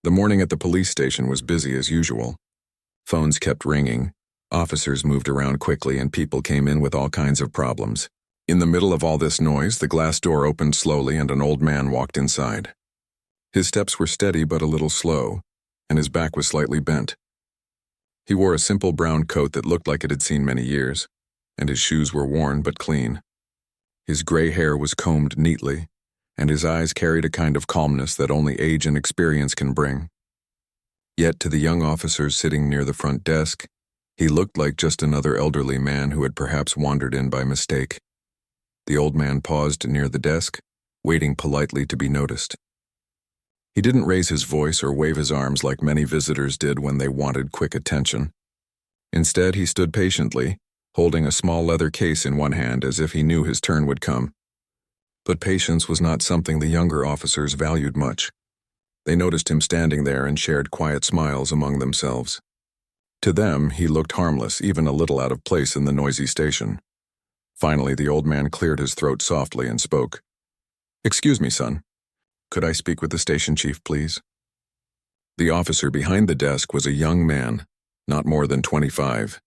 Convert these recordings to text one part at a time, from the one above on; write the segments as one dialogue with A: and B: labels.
A: The morning at the police station was busy as usual. Phones kept ringing, officers moved around quickly, and people came in with all kinds of problems. In the middle of all this noise, the glass door opened slowly and an old man walked inside. His steps were steady but a little slow, and his back was slightly bent. He wore a simple brown coat that looked like it had seen many years, and his shoes were worn but clean. His gray hair was combed neatly, and his eyes carried a kind of calmness that only age and experience can bring. Yet to the young officers sitting near the front desk, he looked like just another elderly man who had perhaps wandered in by mistake. The old man paused near the desk, waiting politely to be noticed. He didn't raise his voice or wave his arms like many visitors did when they wanted quick attention. Instead, he stood patiently, holding a small leather case in one hand as if he knew his turn would come. But patience was not something the younger officers valued much. They noticed him standing there and shared quiet smiles among themselves. To them, he looked harmless, even a little out of place in the noisy station. Finally, the old man cleared his throat softly and spoke. "Excuse me, son. Could I speak with the station chief, please?" The officer behind the desk was a young man, not more than 25.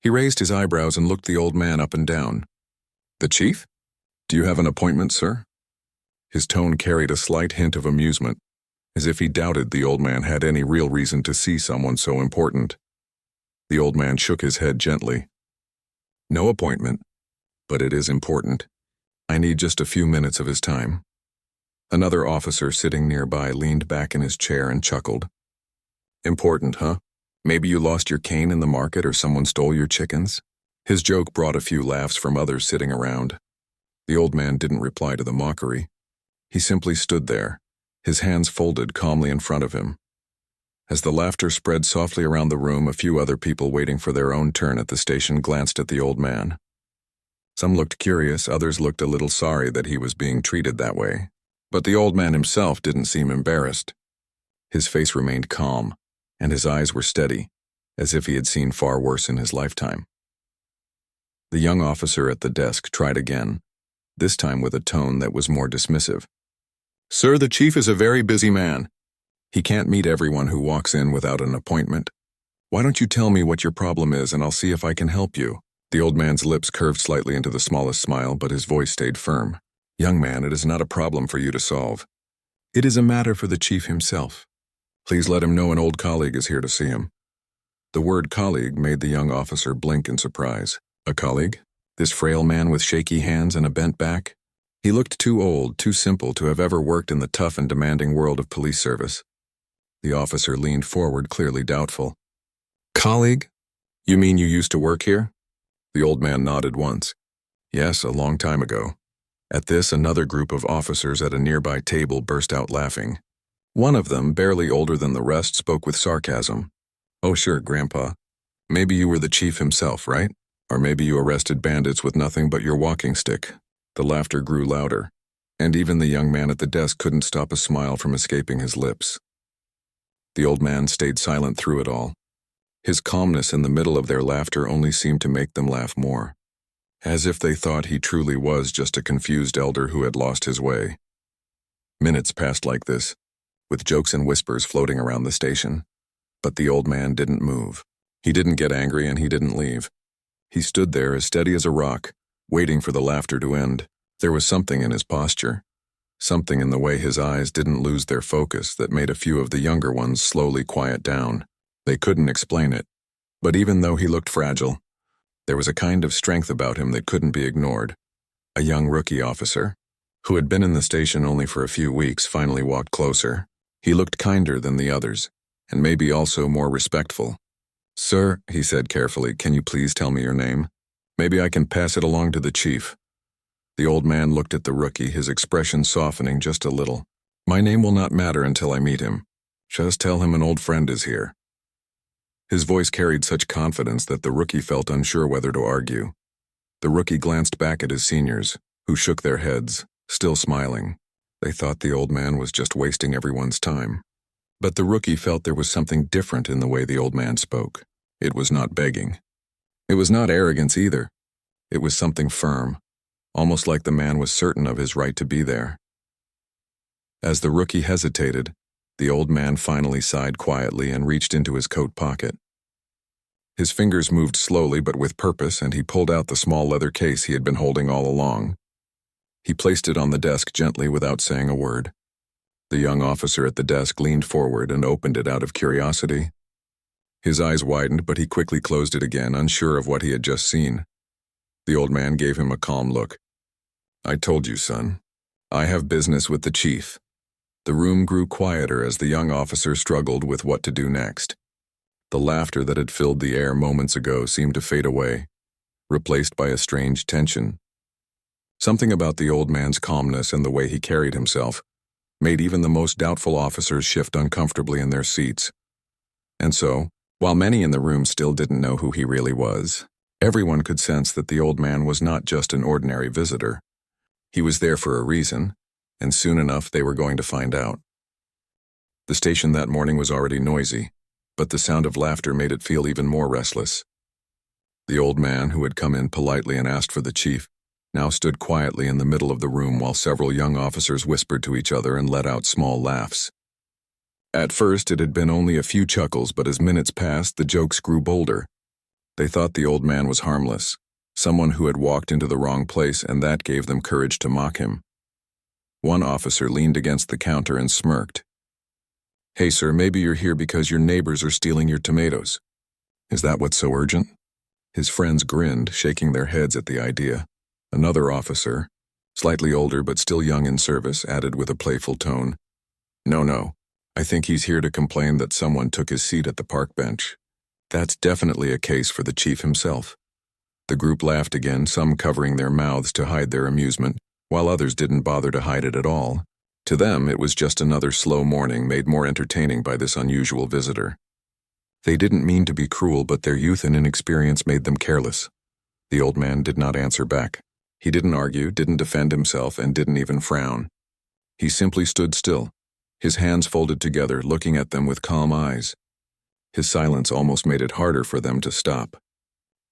A: He raised his eyebrows and looked the old man up and down. "The chief? Do you have an appointment, sir?" His tone carried a slight hint of amusement, as if he doubted the old man had any real reason to see someone so important. The old man shook his head gently. "No appointment, but it is important. I need just a few minutes of his time." Another officer sitting nearby leaned back in his chair and chuckled. "Important, huh? Maybe you lost your cane in the market or someone stole your chickens?" His joke brought a few laughs from others sitting around. The old man didn't reply to the mockery. He simply stood there, his hands folded calmly in front of him. As the laughter spread softly around the room, a few other people waiting for their own turn at the station glanced at the old man. Some looked curious, others looked a little sorry that he was being treated that way. But the old man himself didn't seem embarrassed. His face remained calm, and his eyes were steady, as if he had seen far worse in his lifetime. The young officer at the desk tried again, this time with a tone that was more dismissive. "Sir, the chief is a very busy man. He can't meet everyone who walks in without an appointment. Why don't you tell me what your problem is and I'll see if I can help you?" The old man's lips curved slightly into the smallest smile, but his voice stayed firm. "Young man, it is not a problem for you to solve. It is a matter for the chief himself. Please let him know an old colleague is here to see him." The word colleague made the young officer blink in surprise. A colleague? This frail man with shaky hands and a bent back? He looked too old, too simple to have ever worked in the tough and demanding world of police service. The officer leaned forward, clearly doubtful. "Colleague? You mean you used to work here?" The old man nodded once. "Yes, a long time ago." At this, another group of officers at a nearby table burst out laughing. One of them, barely older than the rest, spoke with sarcasm. "Oh sure, Grandpa. Maybe you were the chief himself, right? Or maybe you arrested bandits with nothing but your walking stick." The laughter grew louder, and even the young man at the desk couldn't stop a smile from escaping his lips. The old man stayed silent through it all. His calmness in the middle of their laughter only seemed to make them laugh more, as if they thought he truly was just a confused elder who had lost his way. Minutes passed like this, with jokes and whispers floating around the station. But the old man didn't move. He didn't get angry and he didn't leave. He stood there as steady as a rock, waiting for the laughter to end. There was something in his posture, something in the way his eyes didn't lose their focus that made a few of the younger ones slowly quiet down. They couldn't explain it, but even though he looked fragile, there was a kind of strength about him that couldn't be ignored. A young rookie officer, who had been in the station only for a few weeks, finally walked closer. He looked kinder than the others, and maybe also more respectful. "Sir," he said carefully, "can you please tell me your name? Maybe I can pass it along to the chief." The old man looked at the rookie, his expression softening just a little. "My name will not matter until I meet him. Just tell him an old friend is here." His voice carried such confidence that the rookie felt unsure whether to argue. The rookie glanced back at his seniors, who shook their heads, still smiling. They thought the old man was just wasting everyone's time. But the rookie felt there was something different in the way the old man spoke. It was not begging. It was not arrogance either. It was something firm, almost like the man was certain of his right to be there. As the rookie hesitated, The old man finally sighed quietly and reached into his coat pocket. His fingers moved slowly but with purpose, and he pulled out the small leather case he had been holding all along. He placed it on the desk gently without saying a word. The young officer at the desk leaned forward and opened it out of curiosity. His eyes widened, but he quickly closed it again, unsure of what he had just seen. The old man gave him a calm look. "I told you, son. I have business with the chief." The room grew quieter as the young officer struggled with what to do next. The laughter that had filled the air moments ago seemed to fade away, replaced by a strange tension. Something about the old man's calmness and the way he carried himself made even the most doubtful officers shift uncomfortably in their seats. And so, while many in the room still didn't know who he really was, everyone could sense that the old man was not just an ordinary visitor. He was there for a reason, and soon enough they were going to find out. The station that morning was already noisy, but the sound of laughter made it feel even more restless. The old man, who had come in politely and asked for the chief, now stood quietly in the middle of the room while several young officers whispered to each other and let out small laughs. At first it had been only a few chuckles, but as minutes passed, the jokes grew bolder. They thought the old man was harmless, someone who had walked into the wrong place, and that gave them courage to mock him. One officer leaned against the counter and smirked. "Hey, sir, maybe you're here because your neighbors are stealing your tomatoes. Is that what's so urgent?" His friends grinned, shaking their heads at the idea. Another officer, slightly older but still young in service, added with a playful tone, No, I think he's here to complain that someone took his seat at the park bench. That's definitely a case for the chief himself." The group laughed again, some covering their mouths to hide their amusement, while others didn't bother to hide it at all. To them, it was just another slow morning made more entertaining by this unusual visitor. They didn't mean to be cruel, but their youth and inexperience made them careless. The old man did not answer back. He didn't argue, didn't defend himself, and didn't even frown. He simply stood still, his hands folded together, looking at them with calm eyes. His silence almost made it harder for them to stop.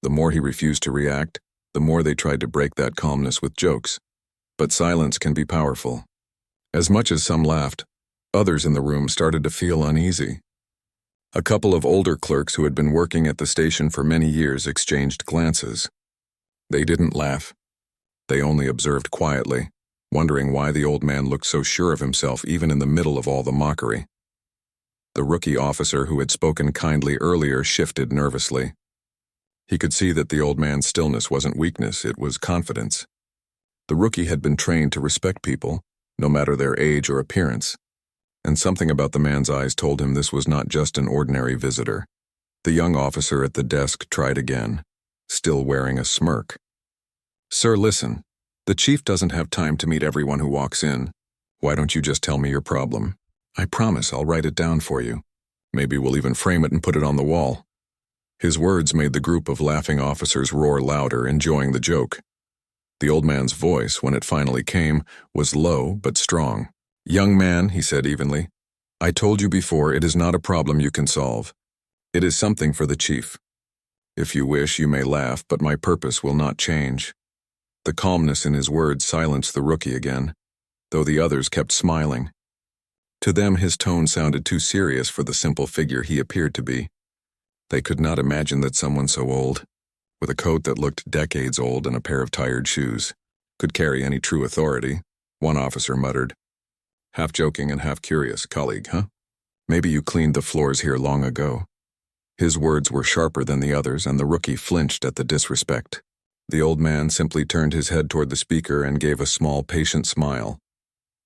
A: The more he refused to react, the more they tried to break that calmness with jokes. But silence can be powerful. As much as some laughed, others in the room started to feel uneasy. A couple of older clerks who had been working at the station for many years exchanged glances. They didn't laugh. They only observed quietly, wondering why the old man looked so sure of himself even in the middle of all the mockery. The rookie officer who had spoken kindly earlier shifted nervously. He could see that the old man's stillness wasn't weakness, it was confidence. The rookie had been trained to respect people, no matter their age or appearance, and something about the man's eyes told him this was not just an ordinary visitor. The young officer at the desk tried again, still wearing a smirk. "Sir, listen. The chief doesn't have time to meet everyone who walks in. Why don't you just tell me your problem? I promise I'll write it down for you. Maybe we'll even frame it and put it on the wall." His words made the group of laughing officers roar louder, enjoying the joke. The old man's voice, when it finally came, was low but strong. "Young man," he said evenly, "I told you before, it is not a problem you can solve. It is something for the chief. If you wish, you may laugh, but my purpose will not change." The calmness in his words silenced the rookie again, though the others kept smiling. To them, his tone sounded too serious for the simple figure he appeared to be. They could not imagine that someone so old, with a coat that looked decades old and a pair of tired shoes, could carry any true authority. One officer muttered, half joking and half curious, "Colleague, huh? Maybe you cleaned the floors here long ago." His words were sharper than the others, and the rookie flinched at the disrespect. The old man simply turned his head toward the speaker and gave a small, patient smile.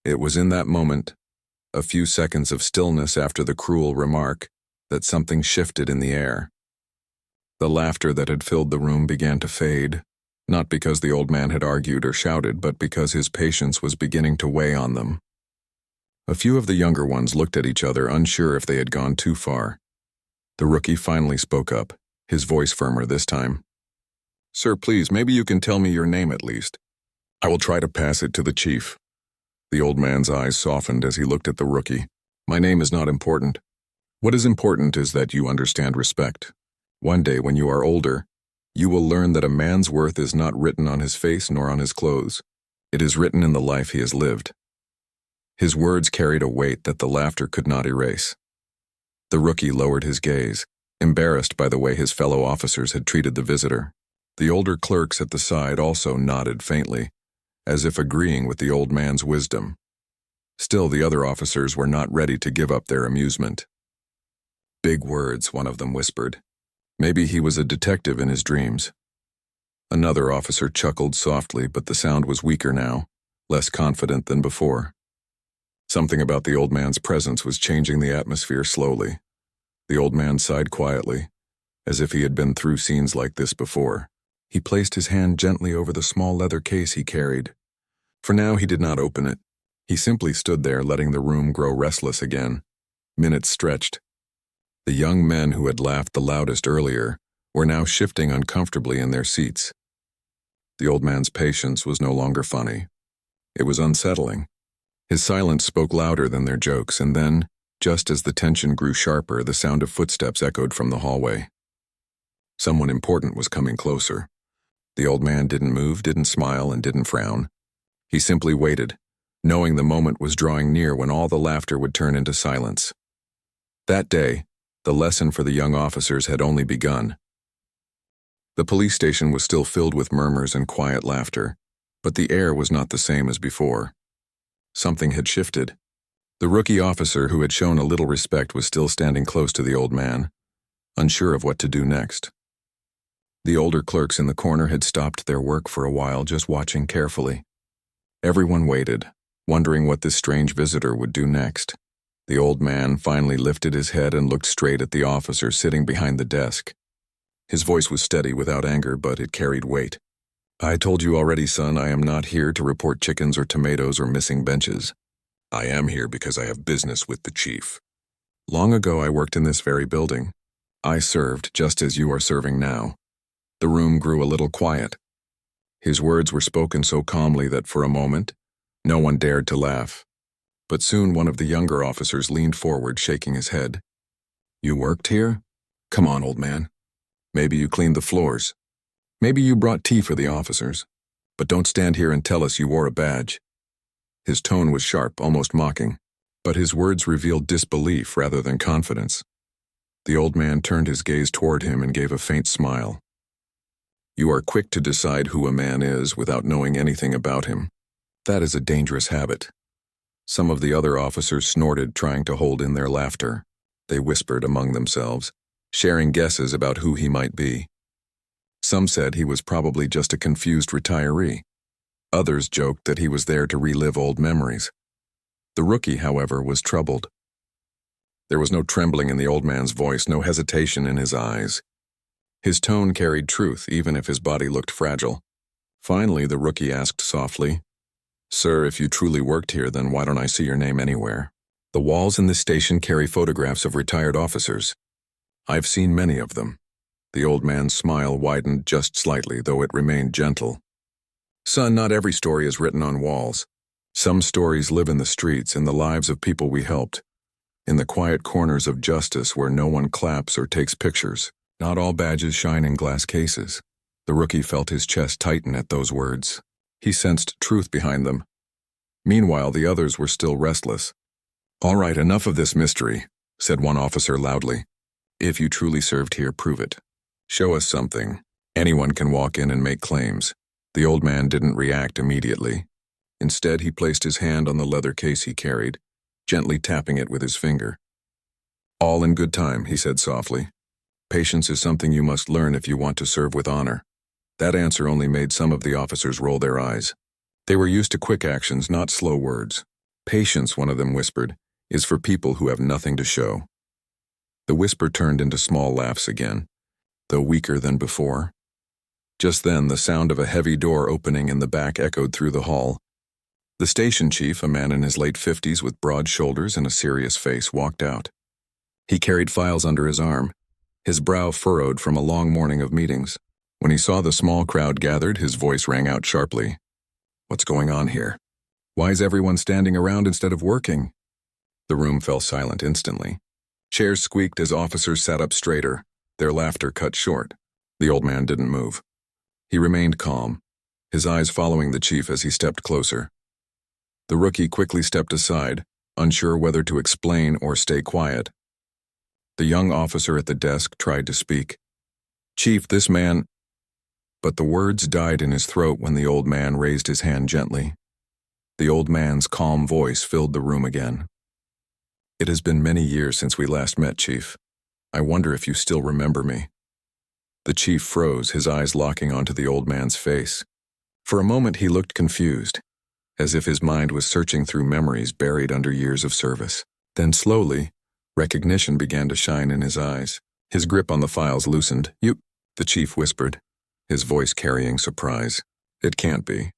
A: It was in that moment, a few seconds of stillness after the cruel remark, that something shifted in the air. The laughter that had filled the room began to fade, not because the old man had argued or shouted, but because his patience was beginning to weigh on them. A few of the younger ones looked at each other, unsure if they had gone too far. The rookie finally spoke up, his voice firmer this time. "Sir, please, maybe you can tell me your name at least. I will try to pass it to the chief." The old man's eyes softened as he looked at the rookie. "My name is not important. What is important is that you understand respect. One day, when you are older, you will learn that a man's worth is not written on his face nor on his clothes. It is written in the life he has lived." His words carried a weight that the laughter could not erase. The rookie lowered his gaze, embarrassed by the way his fellow officers had treated the visitor. The older clerks at the side also nodded faintly, as if agreeing with the old man's wisdom. Still, the other officers were not ready to give up their amusement. "Big words," one of them whispered. Maybe he was a detective in his dreams. Another officer chuckled softly, but the sound was weaker now, less confident than before. Something about the old man's presence was changing the atmosphere slowly. The old man sighed quietly, as if he had been through scenes like this before. He placed his hand gently over the small leather case he carried. For now, he did not open it. He simply stood there, letting the room grow restless again. Minutes stretched. The young men who had laughed the loudest earlier were now shifting uncomfortably in their seats. The old man's patience was no longer funny. It was unsettling. His silence spoke louder than their jokes, and then, just as the tension grew sharper, the sound of footsteps echoed from the hallway. Someone important was coming closer. The old man didn't move, didn't smile, and didn't frown. He simply waited, knowing the moment was drawing near when all the laughter would turn into silence. That day, the lesson for the young officers had only begun. The police station was still filled with murmurs and quiet laughter, but the air was not the same as before. Something had shifted. The rookie officer who had shown a little respect was still standing close to the old man, unsure of what to do next. The older clerks in the corner had stopped their work for a while, just watching carefully. Everyone waited, wondering what this strange visitor would do next. The old man finally lifted his head and looked straight at the officer sitting behind the desk. His voice was steady without anger, but it carried weight. "I told you already, son, I am not here to report chickens or tomatoes or missing benches. I am here because I have business with the chief. Long ago I worked in this very building. I served just as you are serving now." The room grew a little quiet. His words were spoken so calmly that for a moment, no one dared to laugh. But soon one of the younger officers leaned forward, shaking his head. "You worked here? Come on, old man. Maybe you cleaned the floors. Maybe you brought tea for the officers. But don't stand here and tell us you wore a badge." His tone was sharp, almost mocking, but his words revealed disbelief rather than confidence. The old man turned his gaze toward him and gave a faint smile. "You are quick to decide who a man is without knowing anything about him. That is a dangerous habit." Some of the other officers snorted, trying to hold in their laughter. They whispered among themselves, sharing guesses about who he might be. Some said he was probably just a confused retiree. Others joked that he was there to relive old memories. The rookie, however, was troubled. There was no trembling in the old man's voice, no hesitation in his eyes. His tone carried truth, even if his body looked fragile. Finally, the rookie asked softly, "Sir, if you truly worked here, then why don't I see your name anywhere? The walls in this station carry photographs of retired officers. I've seen many of them." The old man's smile widened just slightly, though it remained gentle. "Son, not every story is written on walls. Some stories live in the streets, in the lives of people we helped, in the quiet corners of justice where no one claps or takes pictures. Not all badges shine in glass cases." The rookie felt his chest tighten at those words. He sensed truth behind them. Meanwhile, the others were still restless. "All right, enough of this mystery," said one officer loudly. "If you truly served here, prove it. Show us something. Anyone can walk in and make claims." The old man didn't react immediately. Instead, he placed his hand on the leather case he carried, gently tapping it with his finger. "All in good time," he said softly. "Patience is something you must learn if you want to serve with honor." That answer only made some of the officers roll their eyes. They were used to quick actions, not slow words. "Patience," one of them whispered, "is for people who have nothing to show." The whisper turned into small laughs again, though weaker than before. Just then, the sound of a heavy door opening in the back echoed through the hall. The station chief, a man in his late 50s with broad shoulders and a serious face, walked out. He carried files under his arm, his brow furrowed from a long morning of meetings. When he saw the small crowd gathered, his voice rang out sharply. "What's going on here? Why is everyone standing around instead of working?" The room fell silent instantly. Chairs squeaked as officers sat up straighter, their laughter cut short. The old man didn't move. He remained calm, his eyes following the chief as he stepped closer. The rookie quickly stepped aside, unsure whether to explain or stay quiet. The young officer at the desk tried to speak. "Chief, this man—" But the words died in his throat when the old man raised his hand gently. The old man's calm voice filled the room again. "It has been many years since we last met, Chief. I wonder if you still remember me." The chief froze, his eyes locking onto the old man's face. For a moment he looked confused, as if his mind was searching through memories buried under years of service. Then slowly, recognition began to shine in his eyes. His grip on the files loosened. "You," the chief whispered, his voice carrying surprise. "It can't be.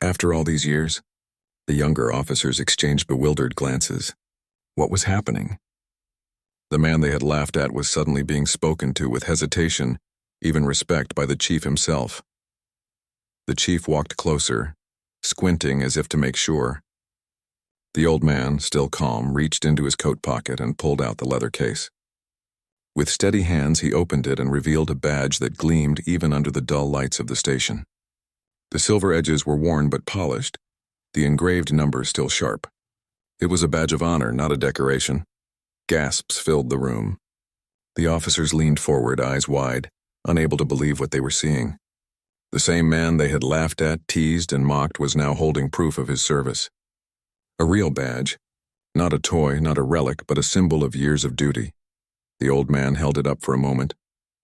A: After all these years?" The younger officers exchanged bewildered glances. What was happening? The man they had laughed at was suddenly being spoken to with hesitation, even respect, by the chief himself. The chief walked closer, squinting as if to make sure. The old man, still calm, reached into his coat pocket and pulled out the leather case. With steady hands, he opened it and revealed a badge that gleamed even under the dull lights of the station. The silver edges were worn but polished, the engraved numbers still sharp. It was a badge of honor, not a decoration. Gasps filled the room. The officers leaned forward, eyes wide, unable to believe what they were seeing. The same man they had laughed at, teased, and mocked was now holding proof of his service. A real badge, not a toy, not a relic, but a symbol of years of duty. The old man held it up for a moment,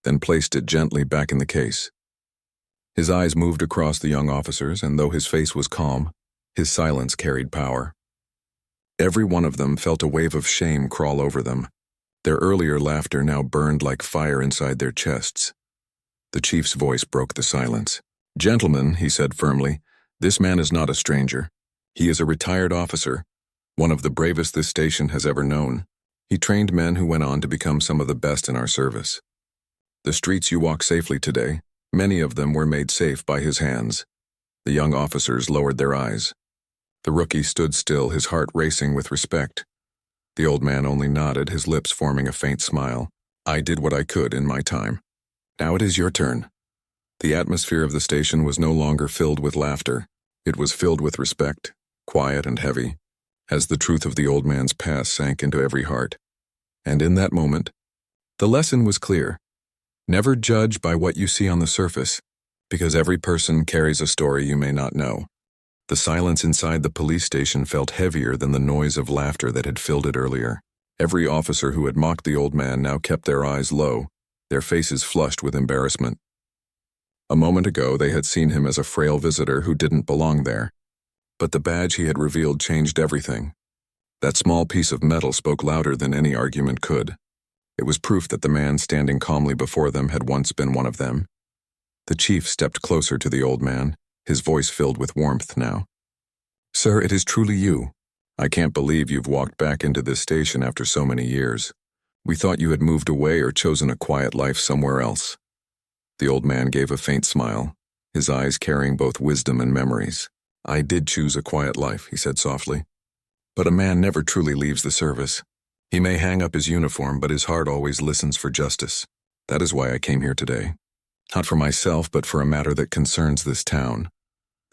A: then placed it gently back in the case. His eyes moved across the young officers, and though his face was calm, his silence carried power. Every one of them felt a wave of shame crawl over them. Their earlier laughter now burned like fire inside their chests. The chief's voice broke the silence. "Gentlemen," he said firmly, "this man is not a stranger. He is a retired officer, one of the bravest this station has ever known. He trained men who went on to become some of the best in our service. The streets you walk safely today, many of them were made safe by his hands." The young officers lowered their eyes. The rookie stood still, his heart racing with respect. The old man only nodded, his lips forming a faint smile. "I did what I could in my time. Now it is your turn." The atmosphere of the station was no longer filled with laughter. It was filled with respect, quiet and heavy, as the truth of the old man's past sank into every heart. And in that moment, the lesson was clear. Never judge by what you see on the surface, because every person carries a story you may not know. The silence inside the police station felt heavier than the noise of laughter that had filled it earlier. Every officer who had mocked the old man now kept their eyes low, their faces flushed with embarrassment. A moment ago, they had seen him as a frail visitor who didn't belong there. But the badge he had revealed changed everything. That small piece of metal spoke louder than any argument could. It was proof that the man standing calmly before them had once been one of them. The chief stepped closer to the old man, his voice filled with warmth now. "Sir, it is truly you. I can't believe you've walked back into this station after so many years. We thought you had moved away or chosen a quiet life somewhere else." The old man gave a faint smile, his eyes carrying both wisdom and memories. "I did choose a quiet life," he said softly. "But a man never truly leaves the service. He may hang up his uniform, but his heart always listens for justice. That is why I came here today. Not for myself, but for a matter that concerns this town."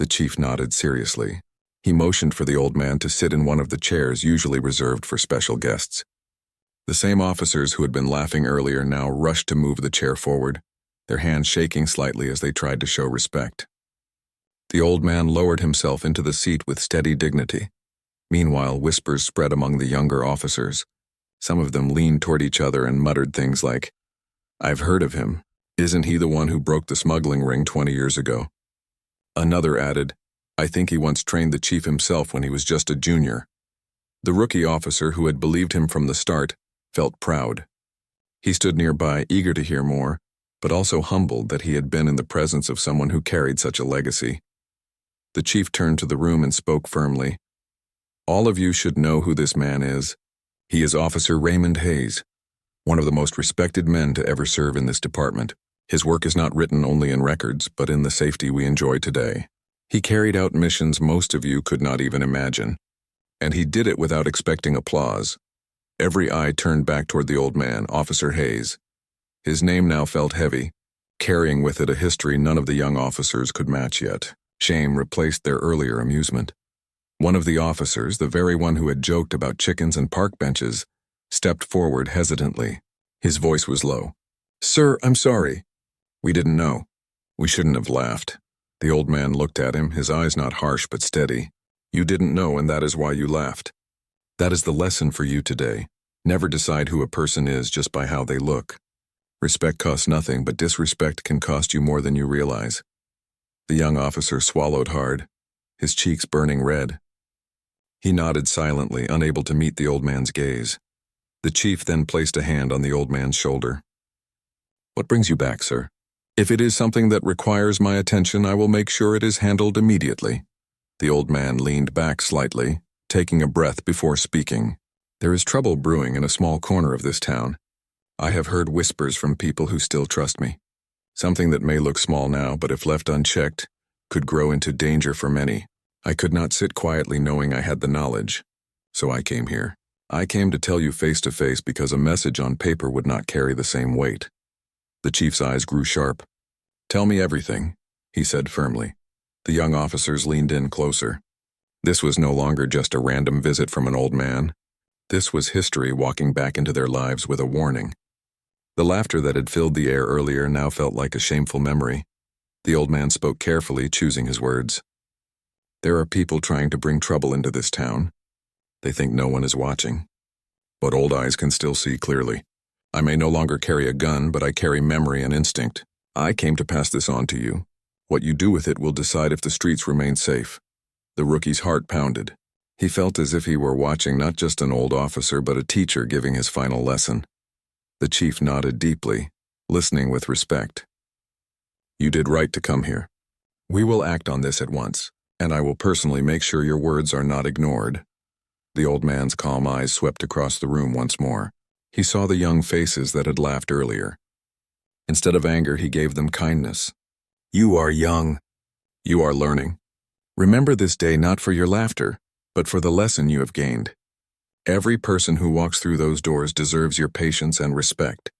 A: The chief nodded seriously. He motioned for the old man to sit in one of the chairs usually reserved for special guests. The same officers who had been laughing earlier now rushed to move the chair forward, their hands shaking slightly as they tried to show respect. The old man lowered himself into the seat with steady dignity. Meanwhile, whispers spread among the younger officers. Some of them leaned toward each other and muttered things like, "I've heard of him. Isn't he the one who broke the smuggling ring 20 years ago?" Another added, "I think he once trained the chief himself when he was just a junior." The rookie officer, who had believed him from the start, felt proud. He stood nearby, eager to hear more, but also humbled that he had been in the presence of someone who carried such a legacy. The chief turned to the room and spoke firmly. "All of you should know who this man is. He is Officer Raymond Hayes, one of the most respected men to ever serve in this department. His work is not written only in records, but in the safety we enjoy today. He carried out missions most of you could not even imagine, and he did it without expecting applause." Every eye turned back toward the old man, Officer Hayes. His name now felt heavy, carrying with it a history none of the young officers could match yet. Shame replaced their earlier amusement. One of the officers, the very one who had joked about chickens and park benches, stepped forward hesitantly. His voice was low. "Sir, I'm sorry. We didn't know. We shouldn't have laughed." The old man looked at him, his eyes not harsh but steady. "You didn't know, and that is why you laughed. That is the lesson for you today. Never decide who a person is just by how they look. Respect costs nothing, but disrespect can cost you more than you realize." The young officer swallowed hard, his cheeks burning red. He nodded silently, unable to meet the old man's gaze. The chief then placed a hand on the old man's shoulder. "What brings you back, sir? If it is something that requires my attention, I will make sure it is handled immediately." The old man leaned back slightly, taking a breath before speaking. "There is trouble brewing in a small corner of this town. I have heard whispers from people who still trust me. Something that may look small now, but if left unchecked, could grow into danger for many. I could not sit quietly knowing I had the knowledge. So I came here. I came to tell you face to face because a message on paper would not carry the same weight." The chief's eyes grew sharp. "Tell me everything," he said firmly. The young officers leaned in closer. This was no longer just a random visit from an old man. This was history walking back into their lives with a warning. The laughter that had filled the air earlier now felt like a shameful memory. The old man spoke carefully, choosing his words. "There are people trying to bring trouble into this town. They think no one is watching. But old eyes can still see clearly. I may no longer carry a gun, but I carry memory and instinct. I came to pass this on to you. What you do with it will decide if the streets remain safe." The rookie's heart pounded. He felt as if he were watching not just an old officer, but a teacher giving his final lesson. The chief nodded deeply, listening with respect. "You did right to come here. We will act on this at once, and I will personally make sure your words are not ignored." The old man's calm eyes swept across the room once more. He saw the young faces that had laughed earlier. Instead of anger, he gave them kindness. "You are young. You are learning. Remember this day not for your laughter, but for the lesson you have gained. Every person who walks through those doors deserves your patience and respect.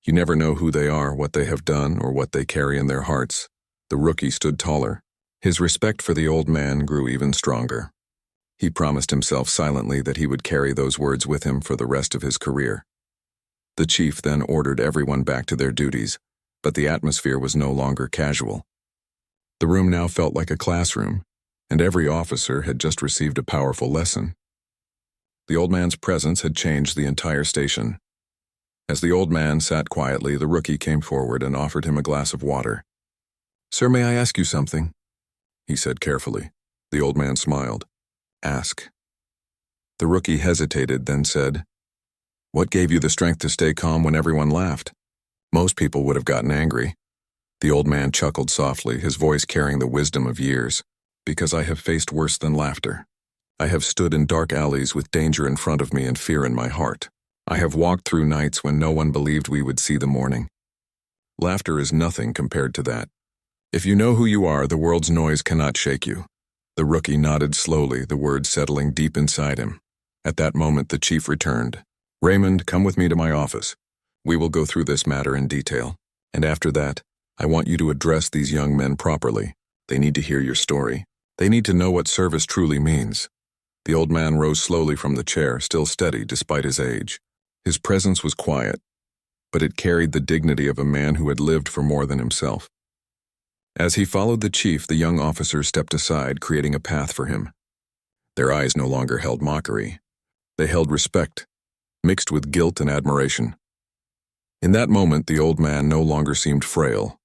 A: You never know who they are, what they have done, or what they carry in their hearts." The rookie stood taller. His respect for the old man grew even stronger. He promised himself silently that he would carry those words with him for the rest of his career. The chief then ordered everyone back to their duties, but the atmosphere was no longer casual. The room now felt like a classroom, and every officer had just received a powerful lesson. The old man's presence had changed the entire station. As the old man sat quietly, the rookie came forward and offered him a glass of water. "Sir, may I ask you something?" he said carefully. The old man smiled. "Ask." The rookie hesitated, then said, "What gave you the strength to stay calm when everyone laughed? Most people would have gotten angry." The old man chuckled softly, his voice carrying the wisdom of years. "Because I have faced worse than laughter. I have stood in dark alleys with danger in front of me and fear in my heart. I have walked through nights when no one believed we would see the morning. Laughter is nothing compared to that. If you know who you are, the world's noise cannot shake you." The rookie nodded slowly, the words settling deep inside him. At that moment, the chief returned. "Raymond, come with me to my office. We will go through this matter in detail. And after that, I want you to address these young men properly. They need to hear your story. They need to know what service truly means." The old man rose slowly from the chair, still steady despite his age. His presence was quiet, but it carried the dignity of a man who had lived for more than himself. As he followed the chief, the young officers stepped aside, creating a path for him. Their eyes no longer held mockery. They held respect, mixed with guilt and admiration. In that moment, the old man no longer seemed frail.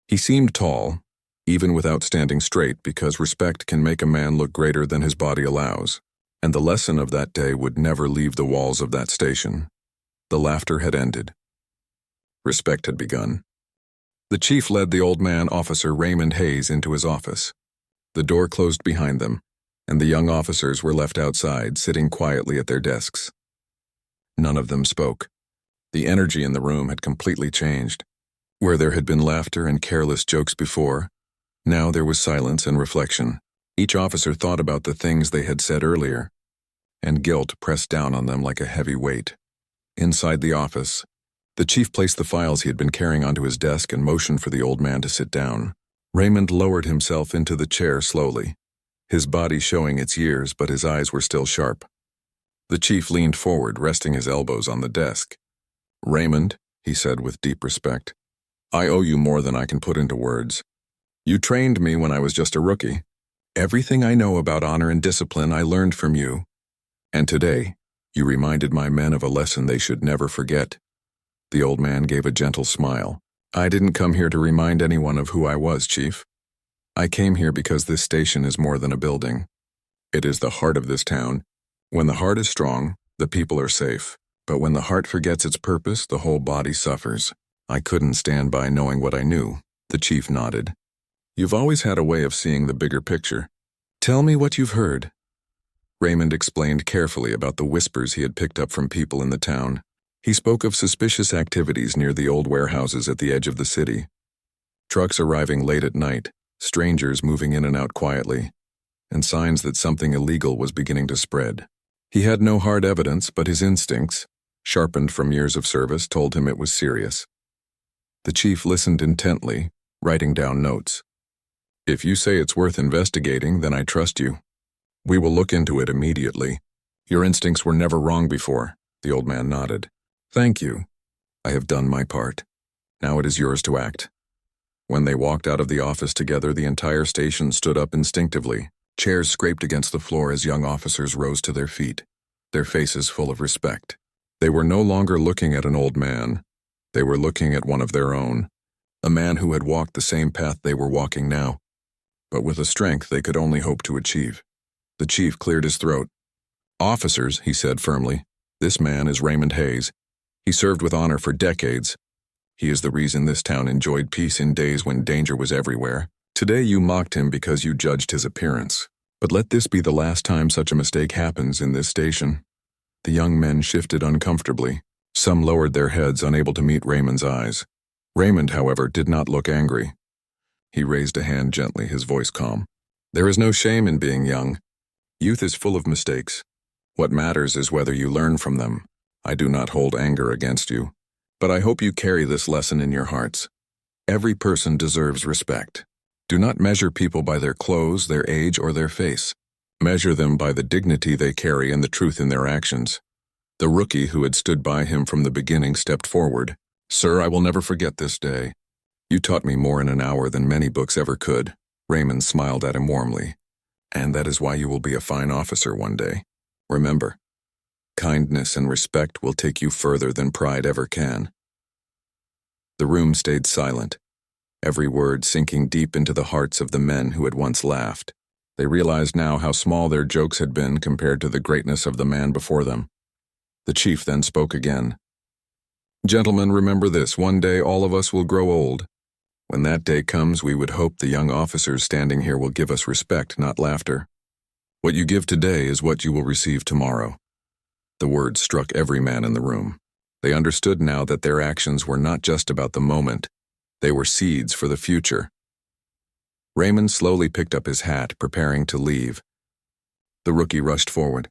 A: He seemed tall, even without standing straight, because respect can make a man look greater than his body allows. And the lesson of that day would never leave the walls of that station. The laughter had ended. Respect had begun. The chief led the old man, Officer Raymond Hayes, into his office. The door closed behind them, and the young officers were left outside, sitting quietly at their desks. None of them spoke. The energy in the room had completely changed. Where there had been laughter and careless jokes before, now there was silence and reflection. Each officer thought about the things they had said earlier, and guilt pressed down on them like a heavy weight. Inside the office, the chief placed the files he had been carrying onto his desk and motioned for the old man to sit down. Raymond lowered himself into the chair slowly. his body showing its years, but his eyes were still sharp. The chief leaned forward, resting his elbows on the desk. "Raymond," he said with deep respect, "I owe you more than I can put into words. You trained me when I was just a rookie. Everything I know about honor and discipline I learned from you. And today, you reminded my men of a lesson they should never forget." The old man gave a gentle smile. "I didn't come here to remind anyone of who I was, Chief. I came here because this station is more than a building. It is the heart of this town. When the heart is strong, the people are safe. But when the heart forgets its purpose, the whole body suffers. I couldn't stand by knowing what I knew." The chief nodded. "You've always had a way of seeing the bigger picture. Tell me what you've heard." Raymond explained carefully about the whispers he had picked up from people in the town. He spoke of suspicious activities near the old warehouses at the edge of the city. Trucks arriving late at night, strangers moving in and out quietly, and signs that something illegal was beginning to spread. He had no hard evidence, but his instincts, sharpened from years of service, told him it was serious. The chief listened intently, writing down notes. "If you say it's worth investigating, then I trust you. We will look into it immediately. Your instincts were never wrong before." The old man nodded. "Thank you. I have done my part. Now it is yours to act." When they walked out of the office together, the entire station stood up instinctively. Chairs scraped against the floor as young officers rose to their feet, their faces full of respect. They were no longer looking at an old man. They were looking at one of their own, a man who had walked the same path they were walking now, but with a strength they could only hope to achieve. The chief cleared his throat. "Officers," he said firmly, "this man is Raymond Hayes. He served with honor for decades. He is the reason this town enjoyed peace in days when danger was everywhere. Today you mocked him because you judged his appearance. But let this be the last time such a mistake happens in this station." The young men shifted uncomfortably. Some lowered their heads, unable to meet Raymond's eyes. Raymond, however, did not look angry. He raised a hand gently, his voice calm. "There is no shame in being young. Youth is full of mistakes. What matters is whether you learn from them. I do not hold anger against you, but I hope you carry this lesson in your hearts. Every person deserves respect. Do not measure people by their clothes, their age, or their face. Measure them by the dignity they carry and the truth in their actions." The rookie who had stood by him from the beginning stepped forward. "Sir, I will never forget this day. You taught me more in an hour than many books ever could." Raymond smiled at him warmly. "And that is why you will be a fine officer one day. Remember, kindness and respect will take you further than pride ever can." The room stayed silent, every word sinking deep into the hearts of the men who had once laughed. They realized now how small their jokes had been compared to the greatness of the man before them. The chief then spoke again. "Gentlemen, remember this, one day all of us will grow old. When that day comes, we would hope the young officers standing here will give us respect, not laughter. What you give today is what you will receive tomorrow." The words struck every man in the room. They understood now that their actions were not just about the moment. They were seeds for the future. Raymond slowly picked up his hat, preparing to leave. The rookie rushed forward.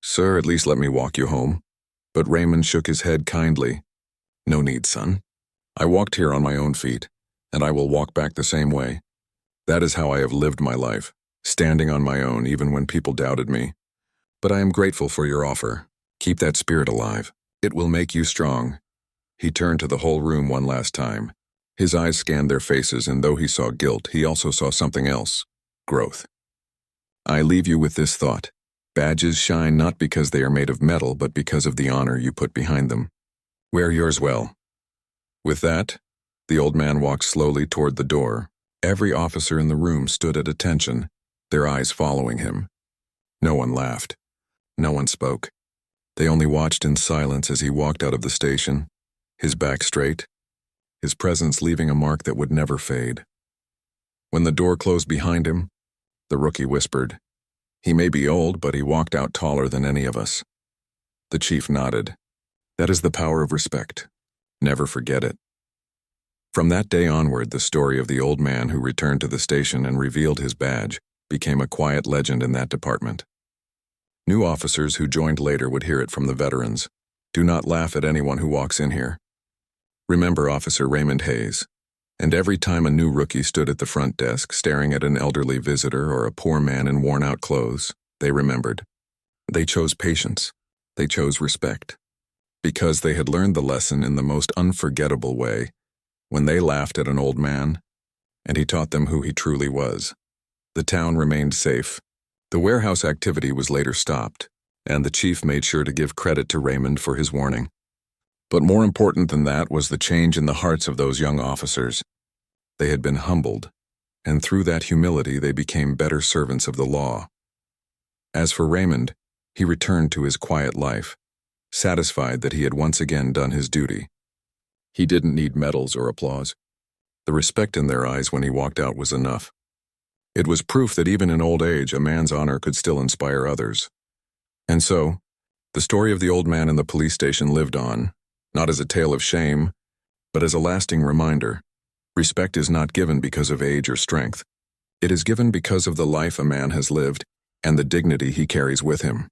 A: "Sir, at least let me walk you home." But Raymond shook his head kindly. "No need, son. I walked here on my own feet, and I will walk back the same way. That is how I have lived my life, standing on my own even when people doubted me. But I am grateful for your offer. Keep that spirit alive. It will make you strong." He turned to the whole room one last time. His eyes scanned their faces, and though he saw guilt, he also saw something else: growth. "I leave you with this thought. Badges shine not because they are made of metal, but because of the honor you put behind them. Wear yours well." With that, the old man walked slowly toward the door. Every officer in the room stood at attention, their eyes following him. No one laughed. No one spoke. They only watched in silence as he walked out of the station, his back straight, his presence leaving a mark that would never fade. When the door closed behind him, the rookie whispered, "He may be old, but he walked out taller than any of us." The chief nodded. "That is the power of respect. Never forget it." From that day onward, the story of the old man who returned to the station and revealed his badge became a quiet legend in that department. New officers who joined later would hear it from the veterans. "Do not laugh at anyone who walks in here. Remember Officer Raymond Hayes, And every time a new rookie stood at the front desk, staring at an elderly visitor or a poor man in worn-out clothes, they remembered. They chose patience. They chose respect. Because they had learned the lesson in the most unforgettable way, when they laughed at an old man, and he taught them who he truly was. The town remained safe. The warehouse activity was later stopped, and the chief made sure to give credit to Raymond for his warning. But more important than that was the change in the hearts of those young officers. They had been humbled, and through that humility they became better servants of the law. As for Raymond, he returned to his quiet life, satisfied that he had once again done his duty. He didn't need medals or applause. The respect in their eyes when he walked out was enough. It was proof that even in old age, a man's honor could still inspire others. And so, the story of the old man in the police station lived on, not as a tale of shame, but as a lasting reminder. Respect is not given because of age or strength. It is given because of the life a man has lived and the dignity he carries with him.